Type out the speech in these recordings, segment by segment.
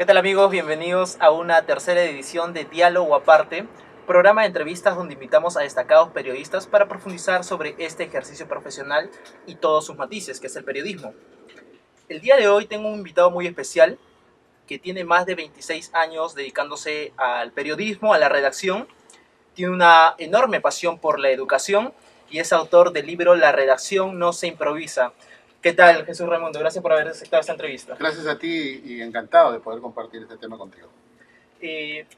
¿Qué tal amigos? Bienvenidos a una tercera edición de Diálogo Aparte, programa de entrevistas donde invitamos a destacados periodistas para profundizar sobre este ejercicio profesional y todos sus matices, que es el periodismo. El día de hoy tengo un invitado muy especial que tiene más de 26 años dedicándose al periodismo, a la redacción, tiene una enorme pasión por la educación y es autor del libro La redacción no se improvisa. ¿Qué tal, Jesús Raimundo? Gracias por haber aceptado esta entrevista. Gracias a ti y encantado de poder compartir este tema contigo.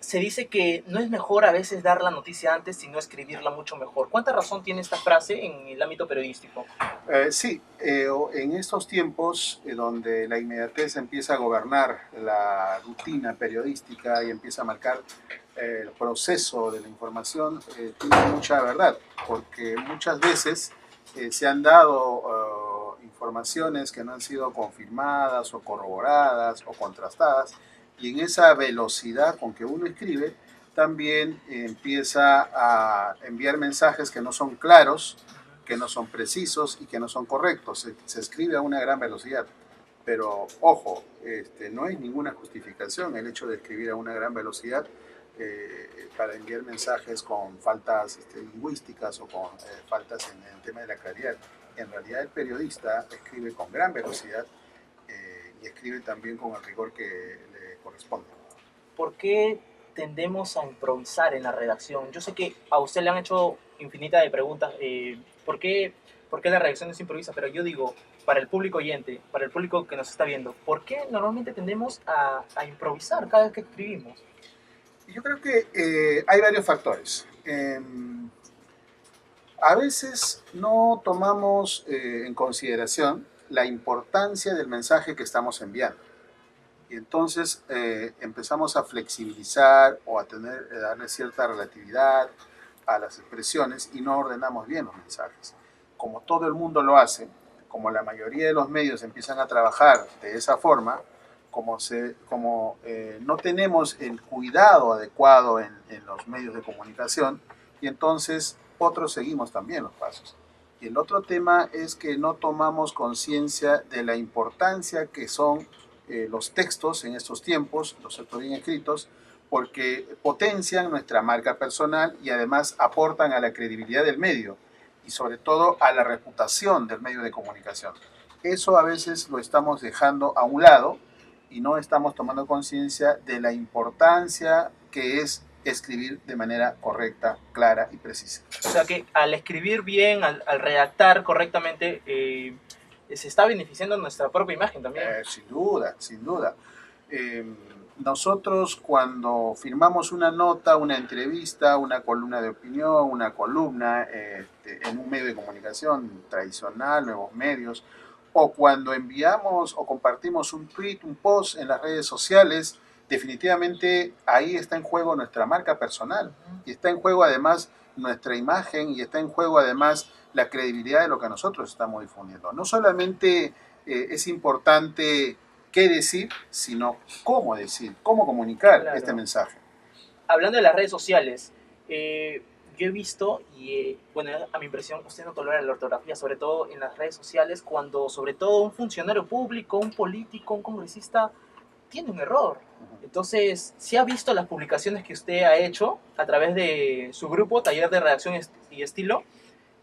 Se dice que no es mejor a veces dar la noticia antes, sino escribirla mucho mejor. ¿Cuánta razón tiene esta frase en el ámbito periodístico? Sí, en estos tiempos donde la inmediatez empieza a gobernar la rutina periodística y empieza a marcar el proceso de la información, tiene mucha verdad, porque muchas veces se han dado informaciones que no han sido confirmadas o corroboradas o contrastadas, y en esa velocidad con que uno escribe, también empieza a enviar mensajes que no son claros, que no son precisos y que no son correctos. Se escribe a una gran velocidad. Pero ojo, no hay ninguna justificación el hecho de escribir a una gran velocidad para enviar mensajes con faltas lingüísticas o con faltas en el tema de la claridad. En realidad el periodista escribe con gran velocidad y escribe también con el rigor que le corresponde. ¿Por qué tendemos a improvisar en la redacción? Yo sé que a usted le han hecho infinidad de preguntas. ¿Por qué la redacción no se improvisa? Pero yo digo, para el público oyente, para el público que nos está viendo, ¿por qué normalmente tendemos a improvisar cada vez que escribimos? Yo creo que hay varios factores. A veces no tomamos en consideración la importancia del mensaje que estamos enviando. Y entonces empezamos a flexibilizar o a darle cierta relatividad a las expresiones y no ordenamos bien los mensajes. Como todo el mundo lo hace, como la mayoría de los medios empiezan a trabajar de esa forma, como no tenemos el cuidado adecuado en los medios de comunicación, y entonces otros seguimos también los pasos. Y el otro tema es que no tomamos conciencia de la importancia que son los textos en estos tiempos, los textos bien escritos, porque potencian nuestra marca personal y además aportan a la credibilidad del medio y sobre todo a la reputación del medio de comunicación. Eso a veces lo estamos dejando a un lado y no estamos tomando conciencia de la importancia que es escribir de manera correcta, clara y precisa. O sea que al escribir bien, al redactar correctamente, se está beneficiando nuestra propia imagen también. Sin duda, sin duda. Eh, Nosotros cuando firmamos una nota, una entrevista, una columna de opinión, una columna en un medio de comunicación tradicional, nuevos medios, o cuando enviamos o compartimos un tweet, un post en las redes sociales, definitivamente ahí está en juego nuestra marca personal y está en juego además nuestra imagen y está en juego además la credibilidad de lo que nosotros estamos difundiendo. No solamente es importante qué decir, sino cómo decir, cómo comunicar Claro. este mensaje. Hablando de las redes sociales, yo he visto, y bueno, a mi impresión, usted no tolera la ortografía, sobre todo en las redes sociales, cuando sobre todo un funcionario público, un político, un congresista, tiene un error. Entonces, si ha visto las publicaciones que usted ha hecho a través de su grupo, Taller de Redacción y Estilo,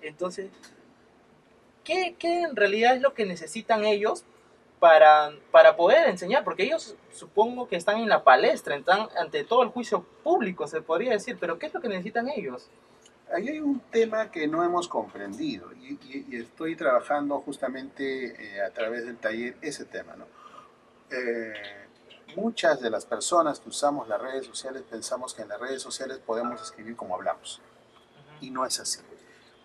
entonces, ¿qué en realidad es lo que necesitan ellos para poder enseñar? Porque ellos supongo que están en la palestra, están ante todo el juicio público, se podría decir, pero ¿qué es lo que necesitan ellos? Ahí hay un tema que no hemos comprendido y estoy trabajando justamente a través del taller ese tema, ¿no? Eh, Muchas de las personas que usamos las redes sociales pensamos que en las redes sociales podemos escribir como hablamos, y no es así.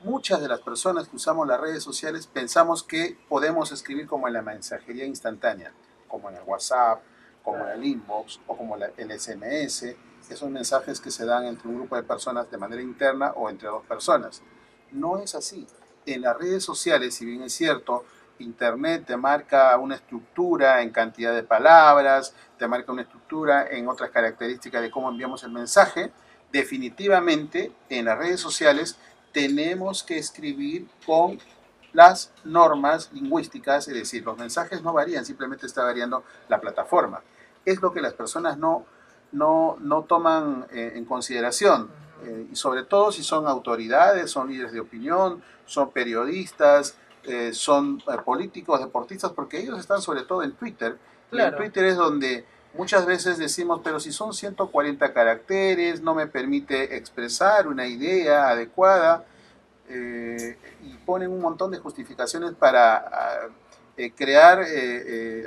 Muchas de las personas que usamos las redes sociales pensamos que podemos escribir como en la mensajería instantánea, como en el WhatsApp, como en el inbox o como el SMS, que son mensajes que se dan entre un grupo de personas de manera interna o entre dos personas. No es así. En las redes sociales, si bien es cierto, Internet te marca una estructura en cantidad de palabras, te marca una estructura en otras características de cómo enviamos el mensaje, definitivamente en las redes sociales tenemos que escribir con las normas lingüísticas, es decir, los mensajes no varían, simplemente está variando la plataforma. es lo que las personas no toman en consideración. Y sobre todo si son autoridades, son líderes de opinión, son periodistas, son políticos, deportistas, porque ellos están sobre todo en Twitter. Y en Claro, Twitter es donde muchas veces decimos, pero si son 140 caracteres, no me permite expresar una idea adecuada, y ponen un montón de justificaciones para crear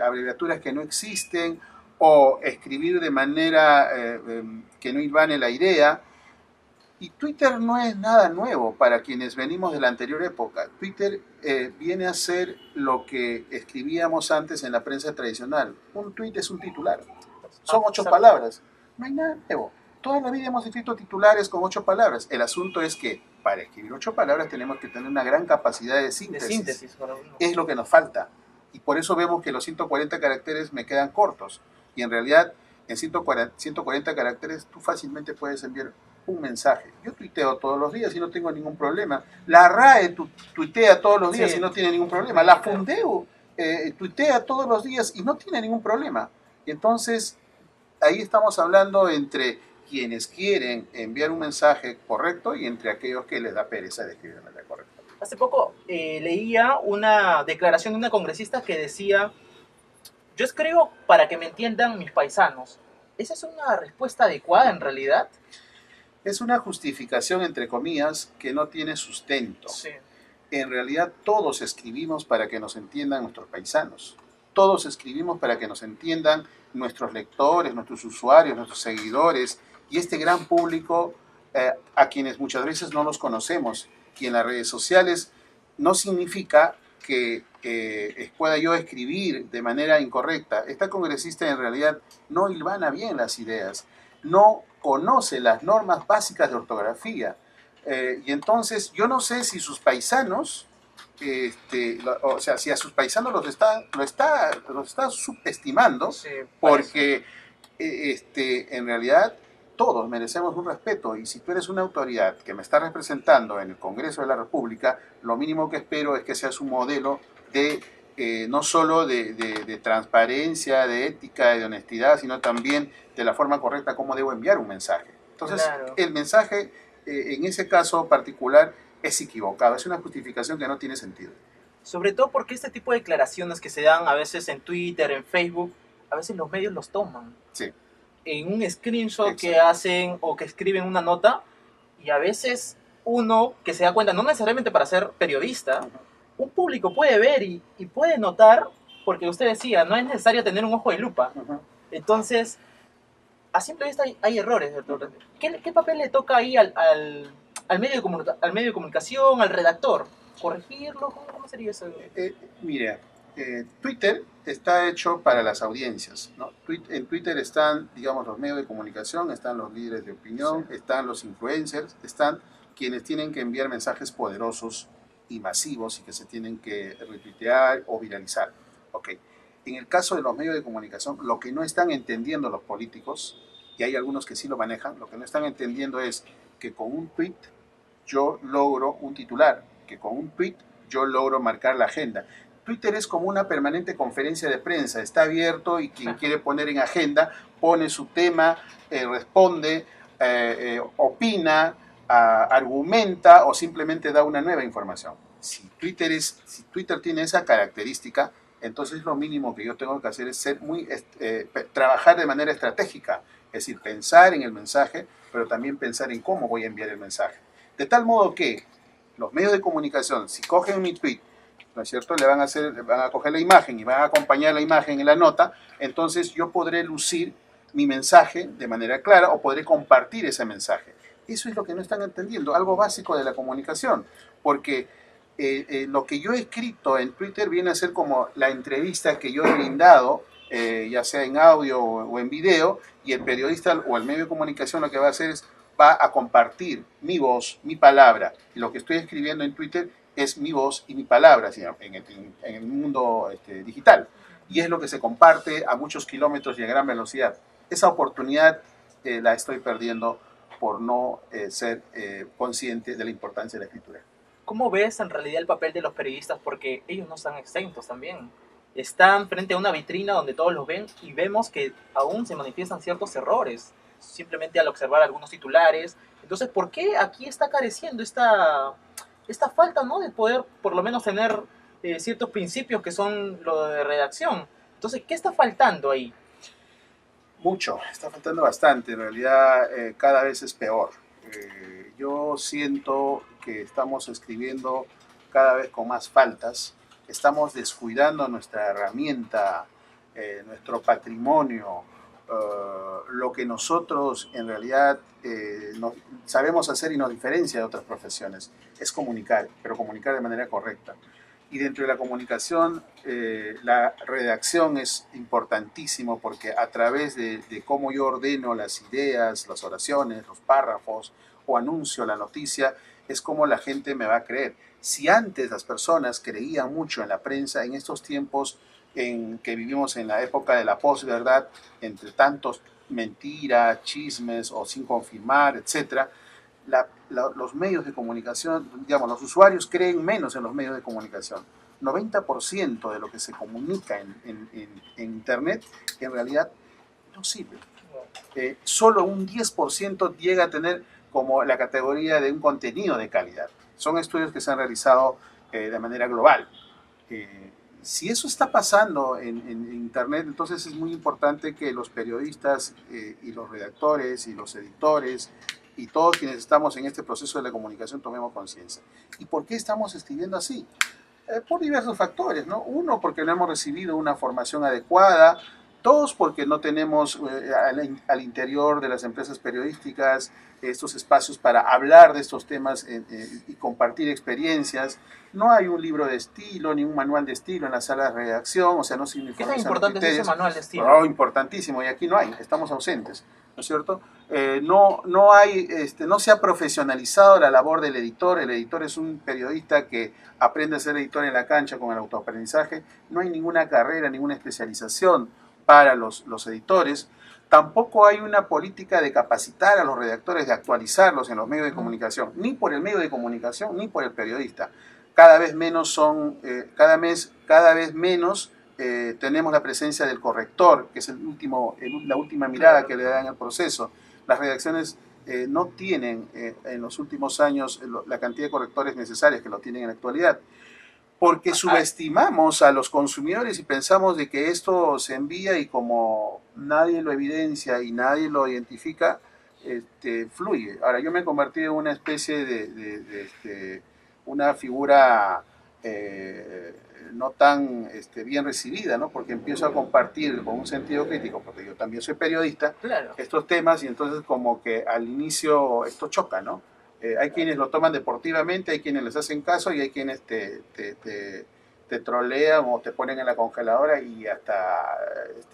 abreviaturas que no existen o escribir de manera que no ilvane la idea. Y Twitter no es nada nuevo para quienes venimos de la anterior época. Twitter viene a ser lo que escribíamos antes en la prensa tradicional. Un tweet es un titular. Son 8 exacto. palabras. No hay nada nuevo. Toda la vida hemos escrito titulares con 8 palabras. El asunto es que para escribir 8 palabras tenemos que tener una gran capacidad de De síntesis. síntesis para uno. Es lo que nos falta. Y por eso vemos que los 140 caracteres me quedan cortos. Y en realidad, en 140 caracteres, tú fácilmente puedes enviar un mensaje. Yo tuiteo todos los días y no tengo ningún problema. La RAE tuitea todos los días y Sí, no tiene ningún problema. La Fundeu tuitea todos los días y no tiene ningún problema. Y entonces, ahí estamos hablando entre quienes quieren enviar un mensaje correcto y entre aquellos que les da pereza de escribir el mensaje correcto. hace poco leía una declaración de una congresista que decía, yo escribo para que me entiendan mis paisanos. ¿Esa es una respuesta adecuada en realidad? Es una justificación, entre comillas, que no tiene sustento. Sí, En realidad todos escribimos para que nos entiendan nuestros paisanos. Todos escribimos para que nos entiendan nuestros lectores, nuestros usuarios, nuestros seguidores y este gran público a quienes muchas veces no los conocemos. Y en las redes sociales no significa que pueda yo escribir de manera incorrecta. Esta congresista en realidad no hilvana bien las ideas, no conoce las normas básicas de ortografía. Y entonces yo no sé si sus paisanos, o sea, si a sus paisanos los está subestimando, sí, parece. porque en realidad todos merecemos un respeto. Y si tú eres una autoridad que me está representando en el Congreso de la República, lo mínimo que espero es que seas un modelo de no solo de transparencia, de ética, de honestidad, sino también de la forma correcta como debo enviar un mensaje. Entonces, Claro. el mensaje en ese caso particular es equivocado, es una justificación que no tiene sentido. Sobre todo porque este tipo de declaraciones que se dan a veces en Twitter, en Facebook, a veces los medios los toman Sí, en un screenshot que exacto. hacen o que escriben una nota y a veces uno que se da cuenta, no necesariamente para ser periodista, Uh -huh. un público puede ver y puede notar, porque usted decía, no es necesario tener un ojo de lupa. Uh -huh. Entonces, a simple vista hay errores. Uh -huh. ¿Qué papel le toca ahí al medio de comunicación, al redactor? ¿Corregirlo? ¿Cómo sería eso? Mira, Twitter está hecho para las audiencias, ¿no? En Twitter están, digamos, los medios de comunicación, están los líderes de Sí. opinión, están los influencers, están quienes tienen que enviar mensajes poderosos y masivos y que se tienen que retuitear o viralizar. Ok. En el caso de los medios de comunicación, lo que no están entendiendo los políticos, y hay algunos que sí lo manejan, lo que no están entendiendo es que con un tweet yo logro un titular, que con un tweet yo logro marcar la agenda. Twitter es como una permanente conferencia de prensa, está abierto y quien quiere poner en agenda pone su tema, responde, opina, argumenta o simplemente da una nueva información. Si Twitter tiene esa característica, entonces lo mínimo que yo tengo que hacer es trabajar de manera estratégica, es decir, pensar en el mensaje, pero también pensar en cómo voy a enviar el mensaje. De tal modo que los medios de comunicación, si cogen mi tweet, ¿no es cierto? Van a coger la imagen y van a acompañar la imagen en la nota, entonces yo podré lucir mi mensaje de manera clara o podré compartir ese mensaje. Eso es lo que no están entendiendo, algo básico de la comunicación, porque lo que yo he escrito en Twitter viene a ser como la entrevista que yo he brindado, ya sea en audio o en video, y el periodista o el medio de comunicación lo que va a hacer es va a compartir mi voz, mi palabra. Y lo que estoy escribiendo en Twitter es mi voz y mi palabra en el mundo digital. Y es lo que se comparte a muchos kilómetros y a gran velocidad. Esa oportunidad la estoy perdiendo por no ser consciente de la importancia de la escritura. ¿Cómo ves en realidad el papel de los periodistas? Porque ellos no están exentos también. están frente a una vitrina donde todos los ven y vemos que aún se manifiestan ciertos errores, simplemente al observar algunos titulares. Entonces, ¿por qué aquí está careciendo esta falta, ¿no?, de poder por lo menos tener ciertos principios que son lo de redacción? Entonces, ¿qué está faltando ahí? Mucho, está faltando bastante, en realidad cada vez es peor. Yo siento que estamos escribiendo cada vez con más faltas, estamos descuidando nuestra herramienta, nuestro patrimonio, lo que nosotros en realidad sabemos hacer y nos diferencia de otras profesiones, es comunicar, pero comunicar de manera correcta. Y dentro de la comunicación, la redacción es importantísimo porque a través de cómo yo ordeno las ideas, las oraciones, los párrafos o anuncio la noticia, es como la gente me va a creer. Si antes las personas creían mucho en la prensa, en estos tiempos en que vivimos en la época de la posverdad, entre tantos mentiras, chismes o sin confirmar, etcétera, los medios de comunicación, digamos, los usuarios creen menos en los medios de comunicación. 90% de lo que se comunica en Internet en realidad no sirve. Solo un 10% llega a tener como la categoría de un contenido de calidad. Son estudios que se han realizado de manera global. Si eso está pasando en Internet, entonces es muy importante que los periodistas y los redactores y los editores y todos quienes estamos en este proceso de la comunicación tomemos conciencia. ¿Y por qué estamos escribiendo así? Por diversos factores, ¿no? Uno, porque no hemos recibido una formación adecuada. Dos, porque no tenemos al interior de las empresas periodísticas estos espacios para hablar de estos temas y compartir experiencias. No hay un libro de estilo ni un manual de estilo en la sala de redacción, o sea, no se ¿Qué tan uniformizan los importante es ese criterios. manual de estilo? Oh, importantísimo, y aquí no hay, estamos ausentes, ¿no es cierto? No se ha profesionalizado la labor del editor. El editor es un periodista que aprende a ser editor en la cancha con el autoaprendizaje. No hay ninguna carrera, ninguna especialización para los editores. Tampoco hay una política de capacitar a los redactores, de actualizarlos en los medios de comunicación, ni por el medio de comunicación, ni por el periodista. Cada vez menos cada vez menos tenemos la presencia del corrector, que es la última mirada que le dan al proceso. Las redacciones no tienen en los últimos años la cantidad de correctores necesarias que lo tienen en la actualidad, porque subestimamos a los consumidores y pensamos de que esto se envía y como nadie lo evidencia y nadie lo identifica, fluye. Ahora, yo me he convertido en una especie de una figura no tan bien recibida, ¿no? Porque empiezo a compartir con un sentido crítico, porque yo también soy periodista, claro, estos temas, y entonces como que al inicio esto choca, ¿no? Hay quienes lo toman deportivamente, hay quienes les hacen caso y hay quienes te trolean o te ponen en la congeladora y hasta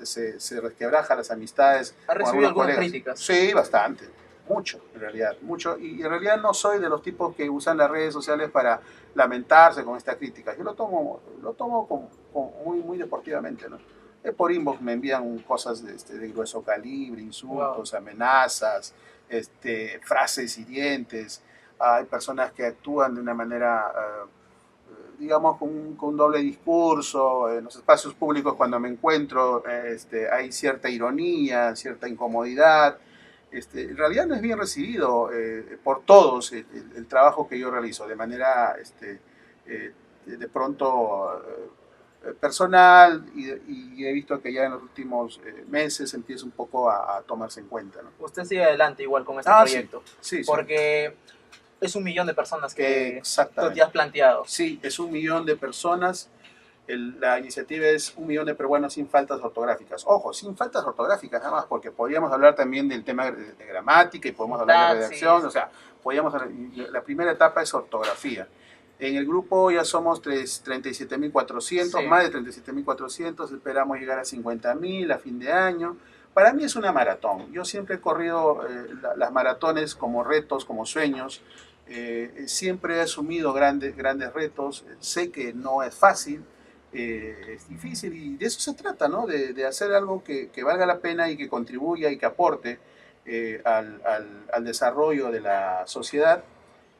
se resquebraja las amistades. ¿ha recibido algunas críticas? Sí, bastante, mucho en realidad, mucho. Y en realidad no soy de los tipos que usan las redes sociales para lamentarse con esta crítica. Yo lo tomo muy, muy deportivamente, ¿no? Por inbox me envían cosas de grueso calibre, insultos, wow, amenazas, frases hirientes. Hay personas que actúan de una manera, digamos, con un doble discurso. En los espacios públicos, cuando me encuentro, hay cierta ironía, cierta incomodidad. En realidad no es bien recibido por todos el trabajo que yo realizo, de manera de pronto personal, y he visto que ya en los últimos meses empieza un poco a tomarse en cuenta, ¿no? Usted sigue adelante igual con este proyecto, sí, porque es 1.000.000 de personas que tú te ya has planteado. Sí, es 1.000.000 de personas. La iniciativa es 1.000.000 de peruanos sin faltas ortográficas. Ojo, sin faltas ortográficas nada más, porque podríamos hablar también del tema de gramática y podemos hablar de redacción, o sea, la primera etapa es ortografía. En el grupo ya somos 37.400, sí, más de 37.400, esperamos llegar a 50.000 a fin de año. Para mí es una maratón. Yo siempre he corrido las maratones como retos, como sueños. Siempre he asumido grandes retos. Sé que no es fácil, es difícil, y de eso se trata, ¿no? De hacer algo que valga la pena y que contribuya y que aporte al desarrollo de la sociedad.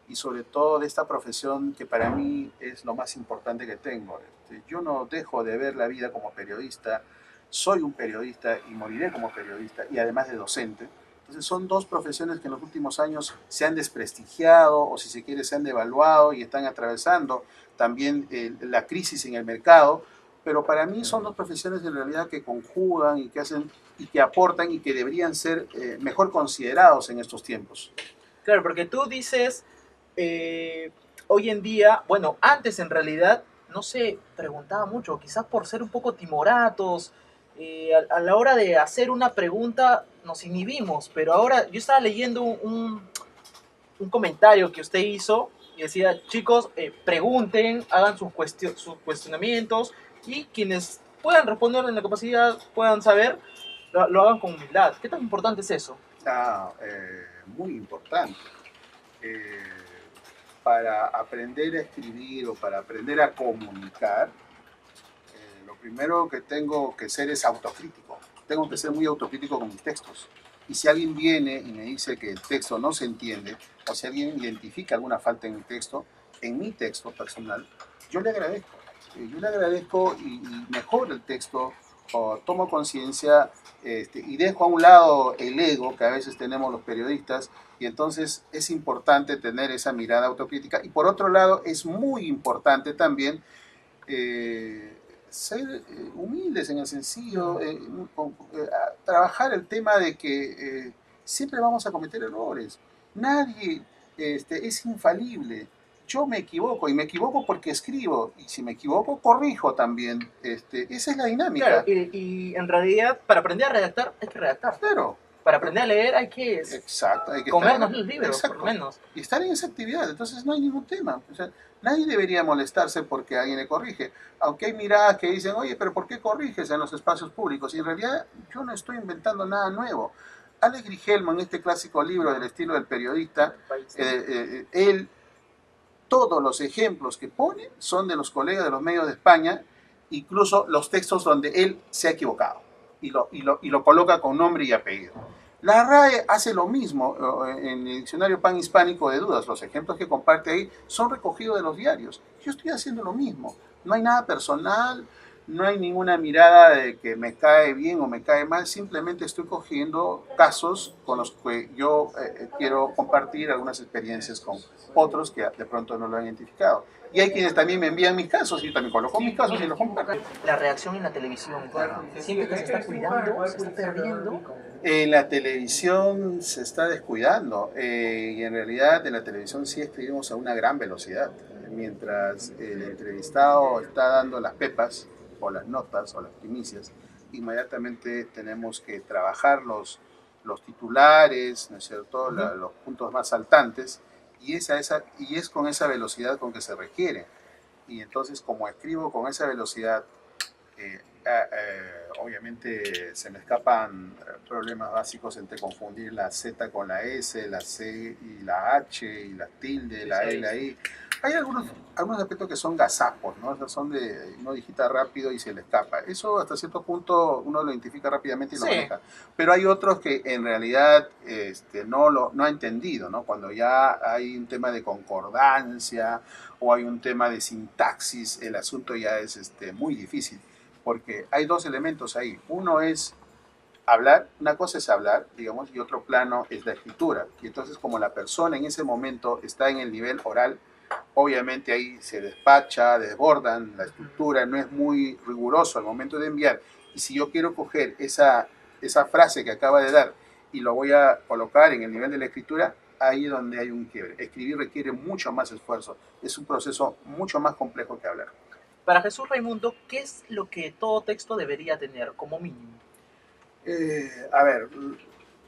y sobre todo de esta profesión que para mí es lo más importante que tengo. Yo no dejo de ver la vida como periodista, soy un periodista y moriré como periodista y además de docente. Entonces son dos profesiones que en los últimos años se han desprestigiado o si se quiere se han devaluado y están atravesando también la crisis en el mercado, pero para mí son dos profesiones en realidad que conjugan y que hacen y que aportan y que deberían ser mejor considerados en estos tiempos. Claro, porque tú dices, eh, hoy en día, bueno, antes en realidad no se preguntaba mucho, quizás por ser un poco timoratos, a la hora de hacer una pregunta nos inhibimos, pero ahora yo estaba leyendo un comentario que usted hizo y decía, chicos, pregunten, hagan sus cuestionamientos y quienes puedan responder en la capacidad, puedan saber, lo hagan con humildad. ¿Qué tan importante es eso? Muy importante. Eh, para aprender a escribir o para aprender a comunicar, lo primero que tengo que ser es autocrítico. Tengo que ser muy autocrítico con mis textos. Y si alguien viene y me dice que el texto no se entiende, o si alguien identifica alguna falta en mi texto personal, yo le agradezco. Yo le agradezco y mejoro el texto, o tomo conciencia y dejo a un lado el ego que a veces tenemos los periodistas, y entonces es importante tener esa mirada autocrítica. Y por otro lado, es muy importante también eh, ser humildes en el sencillo, trabajar el tema de que siempre vamos a cometer errores. Nadie es infalible. Yo me equivoco y me equivoco porque escribo y si me equivoco corrijo también. Esa es la Claro, dinámica. y en realidad para aprender a redactar hay que redactar. Claro. Para aprender a leer hay que Exacto, hay que comernos estar los libros, por lo exacto, menos. y estar en esa actividad, entonces no hay ningún tema. O sea, nadie debería molestarse porque alguien le corrige, aunque hay miradas que dicen, oye, pero ¿por qué corriges en los espacios públicos? Y en realidad yo no estoy inventando nada nuevo. Alex Grigelmo, en este clásico libro del estilo del periodista, él, todos los ejemplos que pone son de los colegas de los medios de España, incluso los textos donde él se ha equivocado, y lo coloca con nombre y apellido. La RAE hace lo mismo en el diccionario panhispánico de dudas. Los ejemplos que comparte ahí son recogidos de los diarios. Yo estoy haciendo lo mismo. No hay nada personal, no hay ninguna mirada de que me cae bien o me cae mal. Simplemente estoy cogiendo casos con los que yo quiero compartir algunas experiencias con otros que de pronto no lo han identificado. Y hay quienes también me envían mis casos y yo también coloco mis casos y los comparto. La reacción en la televisión, siempre que se está cuidando, se está perdiendo. En la televisión se está descuidando y en realidad en la televisión sí escribimos a una gran velocidad. Mientras el entrevistado está dando las pepas o las notas o las primicias, inmediatamente tenemos que trabajar los titulares, ¿no es cierto? Los puntos más saltantes y es con esa velocidad con que se requiere. Y entonces como escribo con esa velocidad, obviamente se me escapan problemas básicos entre confundir la Z con la S, la C y la H, y la tilde, la E, la I. Hay algunos aspectos que son gazapos, ¿no? O sea, son de uno digita rápido y se le escapa. Eso hasta cierto punto uno lo identifica rápidamente y lo maneja. Pero hay otros que en realidad no ha entendido, ¿no? Cuando ya hay un tema de concordancia o hay un tema de sintaxis, el asunto ya es muy difícil, porque hay dos elementos ahí. Uno es hablar, una cosa es hablar, digamos, y otro plano es la escritura. Y entonces como la persona en ese momento está en el nivel oral, obviamente ahí se despacha, desbordan la estructura, no es muy riguroso al momento de enviar. Y si yo quiero coger esa frase que acaba de dar y lo voy a colocar en el nivel de la escritura, ahí es donde hay un quiebre. Escribir requiere mucho más esfuerzo, es un proceso mucho más complejo que hablar. Para Jesús Raimundo, ¿qué es lo que todo texto debería tener como mínimo? A ver,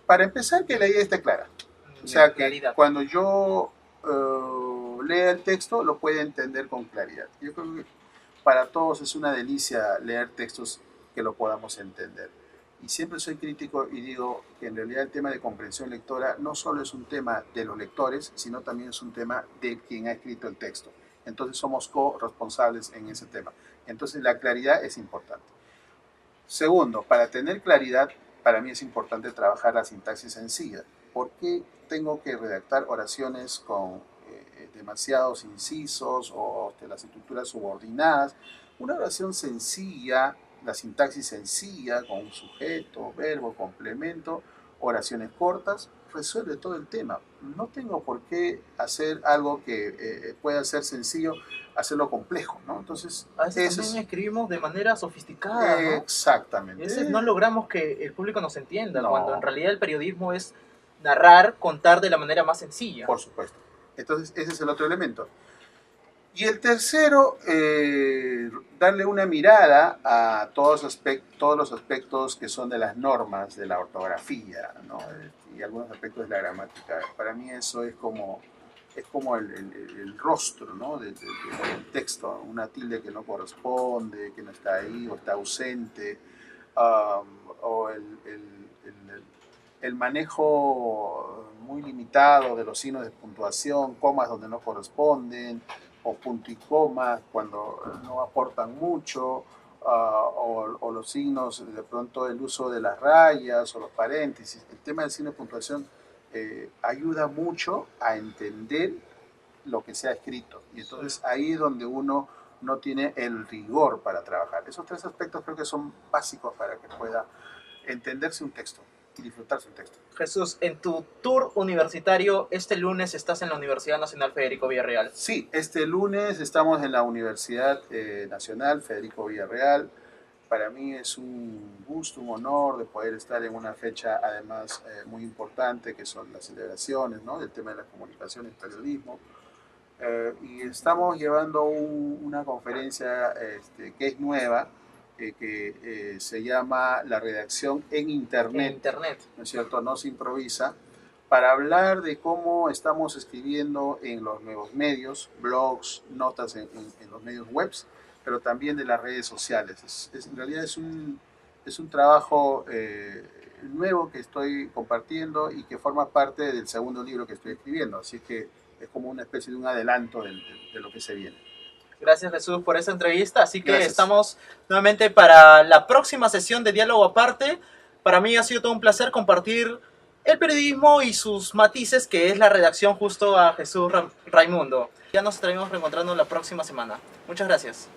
para empezar, que la idea esté clara. O sea, que cuando yo lea el texto, lo pueda entender con claridad. Yo creo que para todos es una delicia leer textos que lo podamos entender. Y siempre soy crítico y digo que en realidad el tema de comprensión lectora no solo es un tema de los lectores, sino también es un tema de quien ha escrito el texto. Entonces somos co-responsables en ese tema. Entonces la claridad es importante. Segundo, para tener claridad, para mí es importante trabajar la sintaxis sencilla. ¿Por qué tengo que redactar oraciones con demasiados incisos o las estructuras subordinadas. Una oración sencilla, la sintaxis sencilla, con un sujeto, verbo, complemento, oraciones cortas, resuelve todo el tema. No tengo por qué hacer algo que pueda ser sencillo, hacerlo complejo, ¿no? Entonces, A veces también escribimos de manera sofisticada, ¿no? Exactamente. A veces no logramos que el público nos entienda, No. cuando en realidad el periodismo es narrar, contar de la manera más sencilla. Por supuesto. Entonces, ese es el otro elemento. Y el tercero, darle una mirada a todos los aspectos que son de las normas de la ortografía, ¿no? Y algunos aspectos de la gramática. Para mí eso es como el rostro, ¿no? del texto, una tilde que no corresponde, que no está ahí o está ausente, o el manejo muy limitado de los signos de puntuación, comas donde no corresponden, o punto y coma cuando no aportan mucho, o los signos, de pronto el uso de las rayas o los paréntesis. El tema del signo de puntuación ayuda mucho a entender lo que se ha escrito. Y entonces ahí es donde uno no tiene el rigor para trabajar. Esos tres aspectos creo que son básicos para que pueda entenderse un texto y disfrutarse un texto. Jesús, en tu tour universitario, este lunes estás en la Universidad Nacional Federico Villarreal. Sí, este lunes estamos en la Universidad Nacional Federico Villarreal. Para mí es un gusto, un honor de poder estar en una fecha además muy importante, que son las celebraciones, ¿no? Del tema de la comunicación y el periodismo. Y estamos llevando una conferencia que es nueva, que se llama La redacción en Internet. ¿No es cierto? No se improvisa, para hablar de cómo estamos escribiendo en los nuevos medios, blogs, notas en los medios webs, pero también de las redes sociales. En realidad es un trabajo nuevo que estoy compartiendo y que forma parte del segundo libro que estoy escribiendo, así que es como una especie de un adelanto de lo que se viene. Gracias, Jesús, por esta entrevista. Así que Gracias. Estamos nuevamente para la próxima sesión de Diálogo Aparte. Para mí ha sido todo un placer compartir el periodismo y sus matices, que es la redacción, justo a Jesús Raimundo. Ya nos estaremos reencontrando la próxima semana. Muchas gracias.